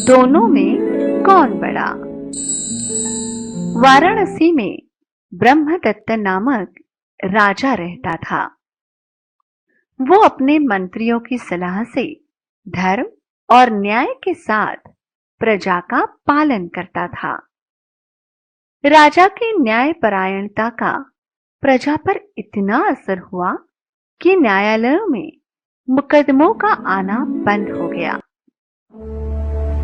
दोनों में कौन बड़ा। वाराणसी में ब्रह्मदत्त नामक राजा रहता था। वो अपने मंत्रियों की सलाह से धर्म और न्याय के साथ प्रजा का पालन करता था। राजा की न्यायपरायणता का प्रजा पर इतना असर हुआ कि न्यायालयों में मुकदमों का आना बंद हो गया।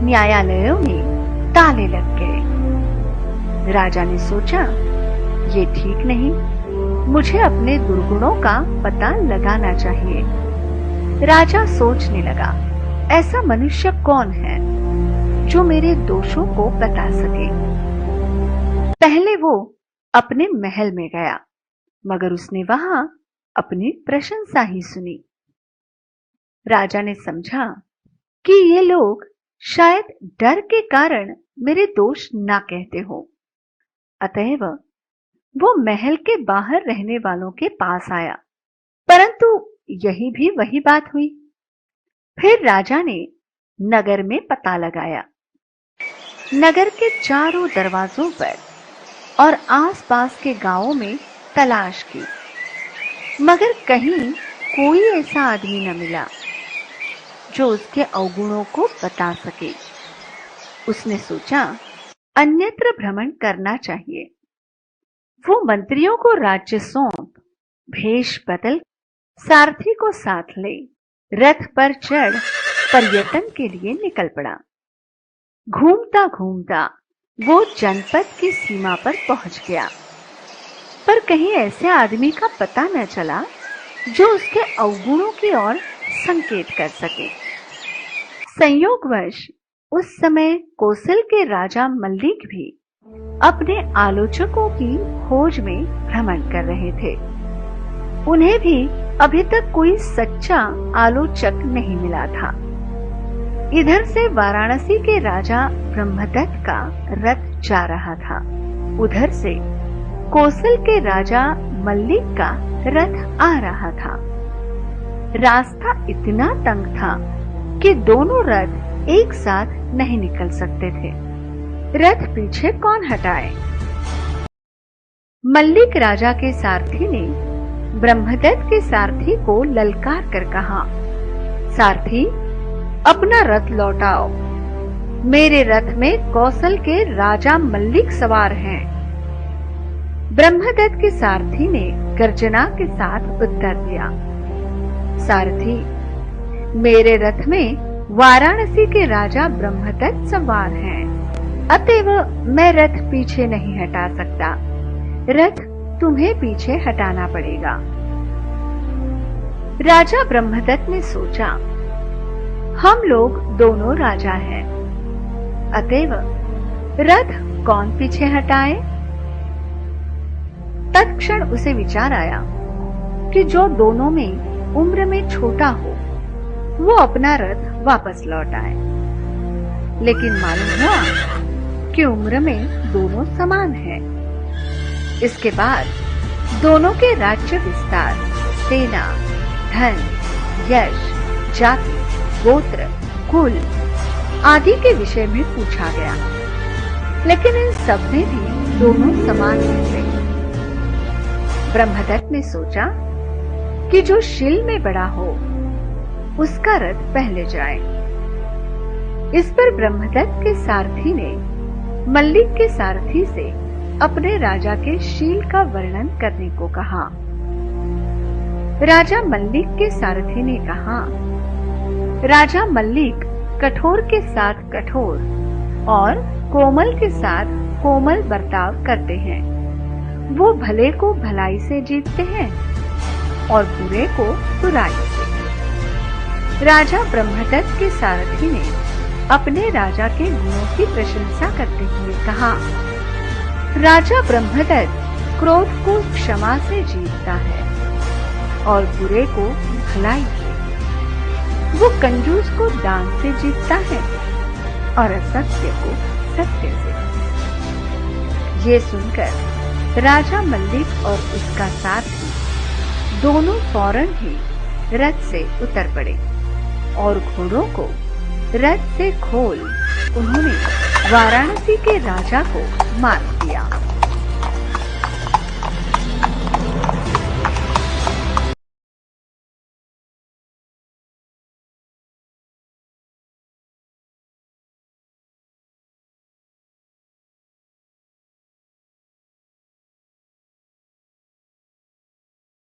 न्यायालयों में ताले लग गए। राजा ने सोचा, ये ठीक नहीं, मुझे अपने दुर्गुणों का पता लगाना चाहिए। राजा सोचने लगा, ऐसा मनुष्य कौन है जो मेरे दोषों को बता सके। पहले वो अपने महल में गया, मगर उसने वहां अपनी प्रशंसा ही सुनी। राजा ने समझा कि ये लोग शायद डर के कारण मेरे दोष ना कहते हो। अतएव वो महल के बाहर रहने वालों के पास आया, परंतु यही भी वही बात हुई। फिर राजा ने नगर में पता लगाया। नगर के चारों दरवाजों पर और आसपास के गांवों में तलाश की, मगर कहीं कोई ऐसा आदमी न मिला जो उसके अवगुणों को बता सके। उसने सोचा, अन्यत्र भ्रमण करना चाहिए। वो मंत्रियों को राज्य सौंप भेष बदल सारथी को साथ ले रथ पर चढ़ पर्यटन के लिए निकल पड़ा। घूमता घूमता वो जनपद की सीमा पर पहुंच गया, पर कहीं ऐसे आदमी का पता न चला जो उसके अवगुणों की ओर संकेत कर सके। संयोगवश उस समय कोसल के राजा मल्लिक भी अपने आलोचकों की खोज में भ्रमण कर रहे थे। उन्हें भी अभी तक कोई सच्चा आलोचक नहीं मिला था। इधर से वाराणसी के राजा ब्रह्मदत्त का रथ जा रहा था, उधर से कोसल के राजा मल्लिक का रथ आ रहा था। रास्ता इतना तंग था कि दोनों रथ एक साथ नहीं निकल सकते थे। रथ पीछे कौन हटाए। मल्लिक राजा के सारथी ने ब्रह्मदत्त के सारथी को ललकार कर कहा, सारथी, अपना रथ लौटाओ। मेरे रथ में कौशल के राजा मल्लिक सवार हैं। ब्रह्मदत्त के सारथी ने गर्जना के साथ उत्तर दिया, सारथी, मेरे रथ में वाराणसी के राजा ब्रह्मदत्त सवार हैं, अतएव मैं रथ पीछे नहीं हटा सकता। रथ तुम्हें पीछे हटाना पड़ेगा। राजा ब्रह्मदत्त ने सोचा, हम लोग दोनों राजा हैं, अतएव रथ कौन पीछे हटाए। तत्क्षण उसे विचार आया कि जो दोनों में उम्र में छोटा हो वो अपना रथ वापस लौट आए। लेकिन मालूम हुआ कि उम्र में दोनों समान हैं। इसके बाद दोनों के राज्य विस्तार, सेना, धन, यश, जाति, गोत्र, कुल आदि के विषय में पूछा गया, लेकिन इन सब में भी दोनों समान निकले। ब्रह्मदत्त ने सोचा कि जो शील में बड़ा हो उसका रथ पहले जाए। इस पर ब्रह्मदत्त के सारथी ने मल्लिक के सारथी से अपने राजा के शील का वर्णन करने को कहा। राजा मल्लिक के सारथी ने कहा, राजा मल्लिक कठोर के साथ कठोर और कोमल के साथ कोमल बर्ताव करते हैं। वो भले को भलाई से जीतते हैं और बुरे को बुराई से। राजा ब्रह्मदत्त के सारथी ने अपने राजा के गुणों की प्रशंसा करते हुए कहा, राजा ब्रह्मदत्त क्रोध को क्षमा से जीतता है और बुरे को भलाई से। वो कंजूस को दान से जीतता है और असत्य को सत्य से। ये सुनकर राजा मल्लिक और उसका साथी दोनों फौरन ही रथ से उतर पड़े और घोड़ों को रथ से खोल उन्होंने वाराणसी के राजा को मार दिया।